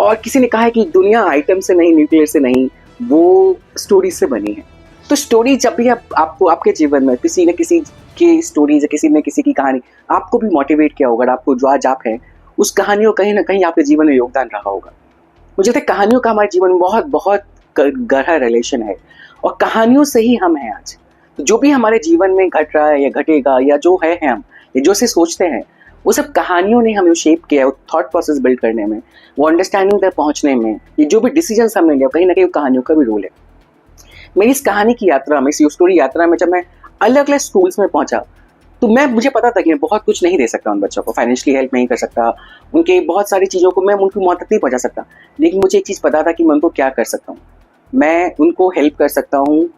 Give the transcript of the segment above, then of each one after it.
और किसी ने कहा है कि दुनिया आइटम से नहीं, न्यूक्लियर से नहीं, वो स्टोरी से बनी है। तो स्टोरी जब भी आपको आपके जीवन में किसी न किसी की स्टोरीज या किसी न किसी की कहानी आपको भी मोटिवेट किया होगा, आपको जो आज आप हैं उस कहानियों कहीं ना कहीं आपके जीवन में योगदान रहा होगा। मुझे लगता है कहानियों का हमारे जीवन में बहुत बहुत गहरा रिलेशन है और कहानियों से ही हम हैं आज। तो जो भी हमारे जीवन में घट रहा है या घटेगा या जो है हम या जो से सोचते हैं, वो सब कहानियों ने हमें शेप किया है, वो थॉट प्रोसेस बिल्ड करने में, वो अंडरस्टैंडिंग तक पहुंचने में, ये जो भी डिसीजंस हमने लिया कहीं ना कहीं कहानियों का भी रोल है। मेरी इस कहानी की यात्रा में, इस स्टोरी यात्रा में, जब मैं अलग अलग स्कूल्स में पहुंचा तो मुझे पता था कि मैं बहुत कुछ नहीं दे सकता उन बच्चों को, फाइनेंशियली हेल्प नहीं कर सकता, उनके बहुत सारी चीज़ों को मैं उनकी मौत तक नहीं पहुंचा सकता, लेकिन मुझे एक चीज़ पता था कि मैं उनको क्या कर सकता हूँ। मैं उनको हेल्प कर सकता हूँ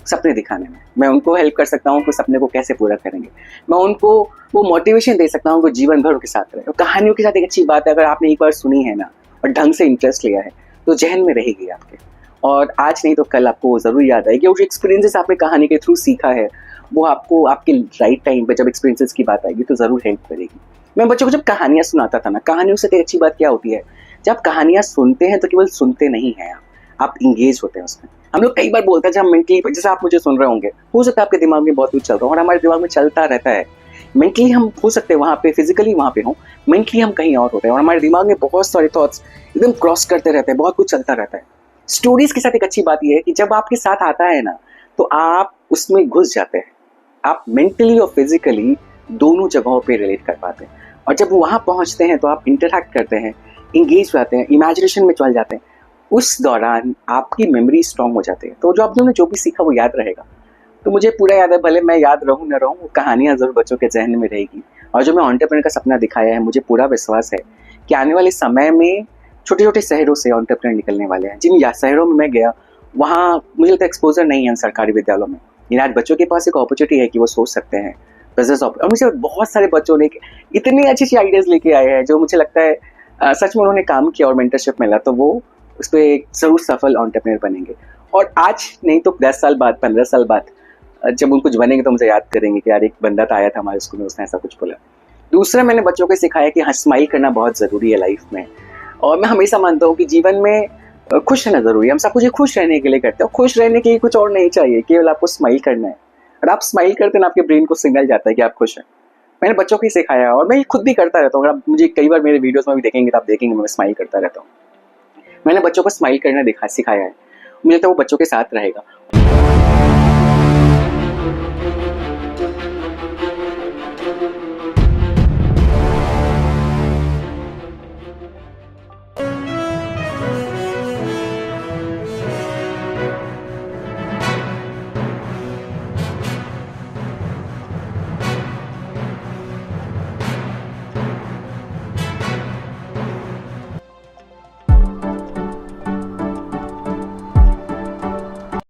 सपने दिखाने में, मैं उनको हेल्प कर सकता हूँ कि सपने को कैसे पूरा करेंगे, मैं उनको वो मोटिवेशन दे सकता हूँ कि जीवन भर उनके साथ रहे। और कहानियों के साथ एक अच्छी बात है, अगर आपने एक बार सुनी है ना और ढंग से इंटरेस्ट लिया है तो जहन में रहेगी आपके, और आज नहीं तो कल आपको ज़रूर याद आएगी। और जो एक्सपीरियंसेस आपने कहानी के थ्रू सीखा है वो आपको आपके राइट टाइम पे जब एक्सपीरियंसेस की बात आएगी तो ज़रूर हेल्प करेगी। मैं बच्चों को जब कहानियाँ सुनाता था ना, कहानियों से एक अच्छी बात क्या होती है, जब आप कहानियाँ सुनते हैं तो केवल सुनते नहीं हैं आप इंगेज होते हैं उसमें। हम लोग कई बार बोलते हैं जब हम मेंटली, जैसे आप मुझे सुन रहे होंगे, हो सकता है आपके दिमाग में बहुत कुछ चल रहा हो और हमारे दिमाग में चलता रहता है। मेंटली हम हो सकते हैं वहाँ पे, फिजिकली वहाँ पे हों, मेंटली हम कहीं और होते हैं और हमारे दिमाग में बहुत सारे थॉट्स एकदम क्रॉस करते रहते हैं, बहुत कुछ चलता रहता है। स्टोरीज के साथ एक अच्छी बात यह है कि जब आपके साथ आता है ना तो आप उसमें घुस जाते हैं, आप मेंटली और फिजिकली दोनों जगहों पे रिलेट कर पाते हैं। और जब वहाँ पहुँचते हैं तो आप इंटरैक्ट करते हैं, इंगेज रहते हैं, इमेजिनेशन में चल जाते हैं। उस दौरान आपकी मेमोरी स्ट्रॉन्ग हो जाती है, तो जो आपने जो भी सीखा वो याद रहेगा। तो मुझे पूरा याद है, भले मैं याद रहूँ न रहूँ, वो कहानियाँ ज़रूर बच्चों के जहन में रहेगी। और जो मैं एंटरप्रेन्योर का सपना दिखाया है, मुझे पूरा विश्वास है कि आने वाले समय में छोटे छोटे शहरों से एंटरप्रेन्योर निकलने वाले हैं। जिन शहरों में मैं गया वहाँ मुझे लगता है एक्सपोजर नहीं है सरकारी विद्यालयों में, लेकिन आज बच्चों के पास एक अपॉर्चुनिटी है कि वो सोच सकते हैं बिजनेस। और मुझे बहुत सारे बच्चों ने इतनी अच्छी अच्छी आइडियाज़ लेके आए हैं जो मुझे लगता है सच में उन्होंने काम किया और मेंटरशिप मिला तो वो उस पर एक ज़रूर सफल एंटरप्रेन्योर बनेंगे। और आज नहीं तो 10 साल बाद, 15 साल बाद जब उन कुछ बनेंगे तो मुझे याद करेंगे कि यार एक बंदा था आया था हमारे स्कूल में, उसने ऐसा कुछ बोला। दूसरा, मैंने बच्चों को सिखाया कि हाँ, स्माइल करना बहुत ज़रूरी है लाइफ में। और मैं हमेशा मानता हूँ कि जीवन में खुश रहना ज़रूरी है। हम सब कुछ खुश रहने के लिए करते हैं, खुश रहने के लिए कुछ और नहीं चाहिए, केवल आपको स्माइल करना है। और आप स्माइल करते हैं ना, आपके ब्रेन को सिग्नल जाता है कि आप खुश हैं। मैंने बच्चों को ही सिखाया और मैं खुद भी करता रहता हूँ। अगर आप मुझे कई बार मेरे वीडियोज़ में भी देखेंगे तो आप देखेंगे मैं स्माइल करता रहता हूँ। मैंने बच्चों को स्माइल करना सिखाया है, मुझे तो वो बच्चों के साथ रहेगा।